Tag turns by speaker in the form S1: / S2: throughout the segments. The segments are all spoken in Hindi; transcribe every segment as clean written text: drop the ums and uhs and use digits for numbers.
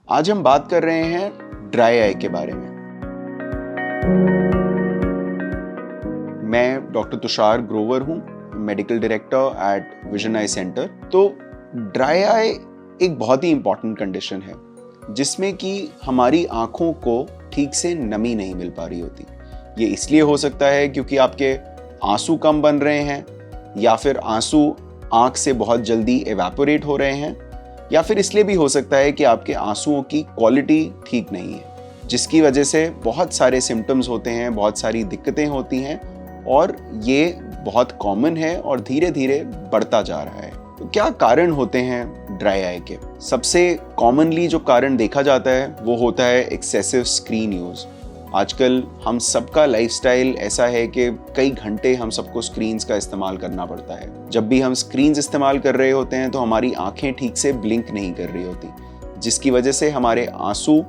S1: आज हम बात कर रहे हैं ड्राई आई के बारे में। मैं डॉक्टर तुषार ग्रोवर हूँ, medical director at vision I centre. तो ड्राई आई एक बहुत ही इम्पॉर्टेंट कंडीशन है जिसमें कि हमारी आँखों को ठीक से नमी नहीं मिल पा रही होती। ये इसलिए हो सकता है क्योंकि आपके आंसू कम बन रहे हैं, या फिर आंसू आँख से बहुत जल्दी एवेपोरेट हो रहे हैं, या फिर इसलिए भी हो सकता है कि आपके आंसुओं की क्वालिटी ठीक नहीं है, जिसकी वजह से बहुत सारे सिम्टम्स होते हैं, बहुत सारी दिक्कतें होती हैं और ये बहुत कॉमन है और धीरे धीरे बढ़ता जा रहा है। तो क्या कारण होते हैं ड्राई आई के? सबसे कॉमनली जो कारण देखा जाता है वो होता है एक्सेसिव स्क्रीन यूज़। आजकल हम सबका लाइफस्टाइल ऐसा है कि कई घंटे हम सबको स्क्रीन्स का इस्तेमाल करना पड़ता है। जब भी हम स्क्रीन्स इस्तेमाल कर रहे होते हैं तो हमारी आंखें ठीक से ब्लिंक नहीं कर रही होती, जिसकी वजह से हमारे आंसू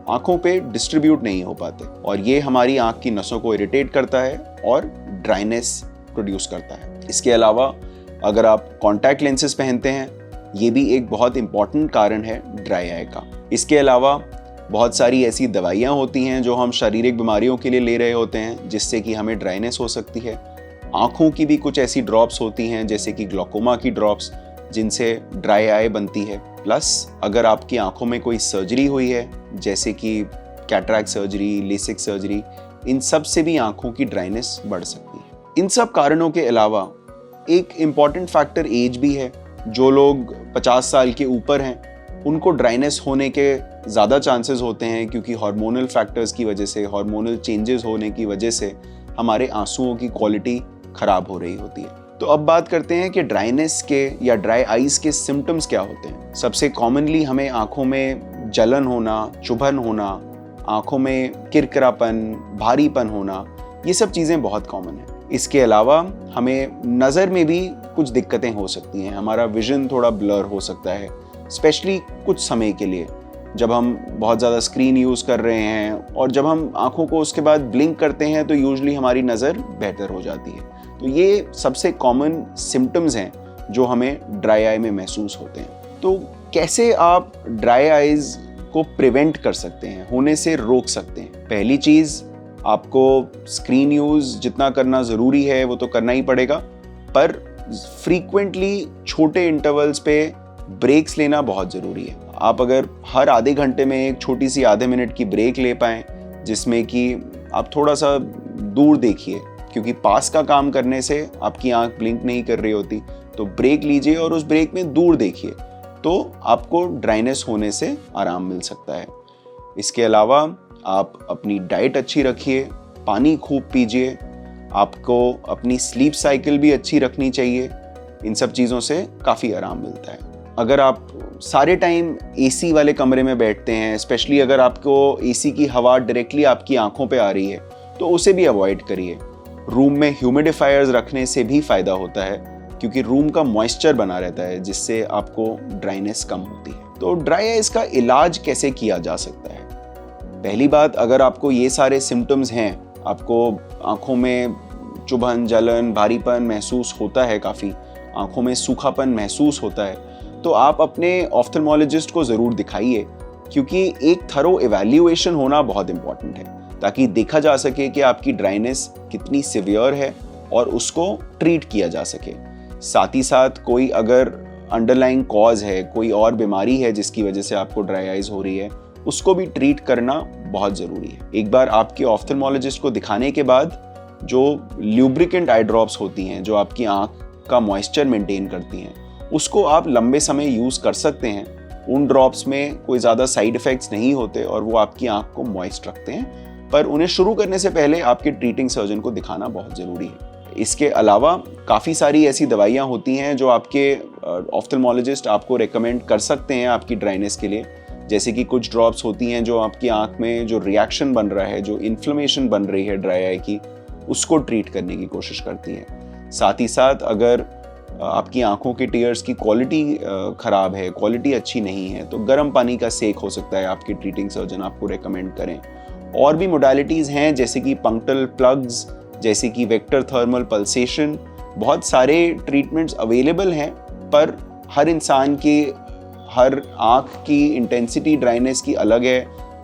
S1: आंखों पे डिस्ट्रीब्यूट नहीं हो पाते और ये हमारी आंख की नसों को इरिटेट करता है और ड्राइनेस प्रोड्यूस करता है। इसके अलावा अगर आप कॉन्टैक्ट लेंसेज पहनते हैं, ये भी एक बहुत इंपॉर्टेंट कारण है ड्राई आई का। इसके अलावा बहुत सारी ऐसी दवाइयाँ होती हैं जो हम शारीरिक बीमारियों के लिए ले रहे होते हैं, जिससे कि हमें ड्राइनेस हो सकती है। आँखों की भी कुछ ऐसी ड्रॉप्स होती हैं जैसे कि ग्लोकोमा की ड्रॉप्स, जिनसे ड्राई आई बनती है। प्लस अगर आपकी आँखों में कोई सर्जरी हुई है जैसे कि कैटरैक्ट सर्जरी, लेसिक सर्जरी, इन सब से भी आँखों की ड्राइनेस बढ़ सकती है। इन सब कारणों के अलावा एक इम्पॉर्टेंट फैक्टर एज भी है। जो लोग 50 साल के ऊपर हैं उनको ड्राइनेस होने के ज़्यादा चांसेस होते हैं, क्योंकि हार्मोनल फैक्टर्स की वजह से, हार्मोनल चेंजेस होने की वजह से हमारे आंसुओं की क्वालिटी ख़राब हो रही होती है। तो अब बात करते हैं कि ड्राइनेस के या ड्राई आइज़ के सिम्टम्स क्या होते हैं। सबसे कॉमनली हमें आँखों में जलन होना, चुभन होना, आँखों में किरकिरापन, भारीपन होना, ये सब चीज़ें बहुत कॉमन हैं। इसके अलावा हमें नज़र में भी कुछ दिक्कतें हो सकती हैं। हमारा विजन थोड़ा ब्लर हो सकता है, स्पेशली कुछ समय के लिए जब हम बहुत ज़्यादा स्क्रीन यूज़ कर रहे हैं, और जब हम आँखों को उसके बाद ब्लिंक करते हैं तो यूजुअली हमारी नज़र बेहतर हो जाती है। तो ये सबसे कॉमन सिम्टम्स हैं जो हमें ड्राई आई में महसूस होते हैं। तो कैसे आप ड्राई आइज़ को प्रिवेंट कर सकते हैं, होने से रोक सकते हैं? पहली चीज़, आपको स्क्रीन यूज़ जितना करना ज़रूरी है वो तो करना ही पड़ेगा, पर फ्रीक्वेंटली छोटे इंटरवल्स पे ब्रेक्स लेना बहुत ज़रूरी है। आप अगर हर आधे घंटे में एक छोटी सी आधे मिनट की ब्रेक ले पाएँ, जिसमें कि आप थोड़ा सा दूर देखिए, क्योंकि पास का काम करने से आपकी आंख ब्लिंक नहीं कर रही होती, तो ब्रेक लीजिए और उस ब्रेक में दूर देखिए, तो आपको ड्राइनेस होने से आराम मिल सकता है। इसके अलावा आप अपनी डाइट अच्छी रखिए, पानी खूब पीजिए, आपको अपनी स्लीप साइकिल भी अच्छी रखनी चाहिए। इन सब चीज़ों से काफ़ी आराम मिलता है। अगर आप सारे टाइम एसी वाले कमरे में बैठते हैं, स्पेशली अगर आपको एसी की हवा डायरेक्टली आपकी आंखों पे आ रही है, तो उसे भी अवॉइड करिए। रूम में ह्यूमिडिफायर्स रखने से भी फ़ायदा होता है, क्योंकि रूम का मॉइस्चर बना रहता है, जिससे आपको ड्राइनेस कम होती है। तो ड्राई आइज़ का इलाज कैसे किया जा सकता है? पहली बात, अगर आपको ये सारे सिम्टम्स हैं, आपको आँखों में चुभन, जलन, भारीपन महसूस होता है, काफ़ी आँखों में सूखापन महसूस होता है, तो आप अपने ऑफ्थल्मोलॉजिस्ट को ज़रूर दिखाइए, क्योंकि एक थरो इवैल्यूएशन होना बहुत इंपॉर्टेंट है, ताकि देखा जा सके कि आपकी ड्राइनेस कितनी सिवियर है और उसको ट्रीट किया जा सके। साथ ही साथ कोई अगर अंडरलाइंग कॉज है, कोई और बीमारी है जिसकी वजह से आपको ड्राई आइज़ हो रही है, उसको भी ट्रीट करना बहुत ज़रूरी है। एक बार आपके ऑफ्थल्मोलॉजिस्ट को दिखाने के बाद जो ल्यूब्रिकेंट आई ड्रॉप्स होती हैं, जो आपकी आँख का मॉइस्चर मेंटेन करती हैं, उसको आप लंबे समय यूज़ कर सकते हैं। उन ड्रॉप्स में कोई ज़्यादा साइड इफ़ेक्ट्स नहीं होते और वो आपकी आँख को मॉइस्ट रखते हैं, पर उन्हें शुरू करने से पहले आपके ट्रीटिंग सर्जन को दिखाना बहुत ज़रूरी है। इसके अलावा काफ़ी सारी ऐसी दवाइयाँ होती हैं जो आपके ऑफ्थल्मोलॉजिस्ट आपको रेकमेंड कर सकते हैं आपकी ड्राइनेस के लिए, जैसे कि कुछ ड्रॉप्स होती हैं जो आपकी आँख में जो रिएक्शन बन रहा है, जो इन्फ्लेमेशन बन रही है ड्राई आई की, उसको ट्रीट करने की कोशिश करती हैं। साथ ही साथ अगर आपकी आंखों के टीयर्स की क्वालिटी ख़राब है, क्वालिटी अच्छी नहीं है, तो गर्म पानी का सेक हो सकता है, आपके ट्रीटिंग सर्जन आपको रेकमेंड करें। और भी मोडालिटीज़ हैं जैसे कि पंक्टल प्लग्स, जैसे कि वेक्टर थर्मल पल्सेशन, बहुत सारे ट्रीटमेंट्स अवेलेबल हैं, पर हर इंसान के हर आँख की इंटेंसिटी ड्राइनेस की अलग है,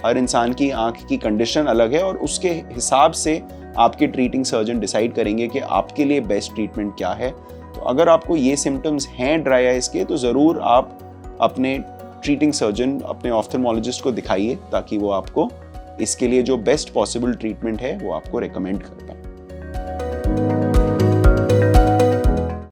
S1: हर इंसान की आँख की कंडीशन अलग है और उसके हिसाब से आपके ट्रीटिंग सर्जन डिसाइड करेंगे कि आपके लिए बेस्ट ट्रीटमेंट क्या है। तो अगर आपको ये सिम्टम्स हैं ड्राई आइज़ के तो ज़रूर आप अपने ट्रीटिंग सर्जन, अपने ऑफ्थल्मोलॉजिस्ट को दिखाइए ताकि वो आपको इसके लिए जो बेस्ट पॉसिबल ट्रीटमेंट है वो आपको रेकमेंड कर पाए।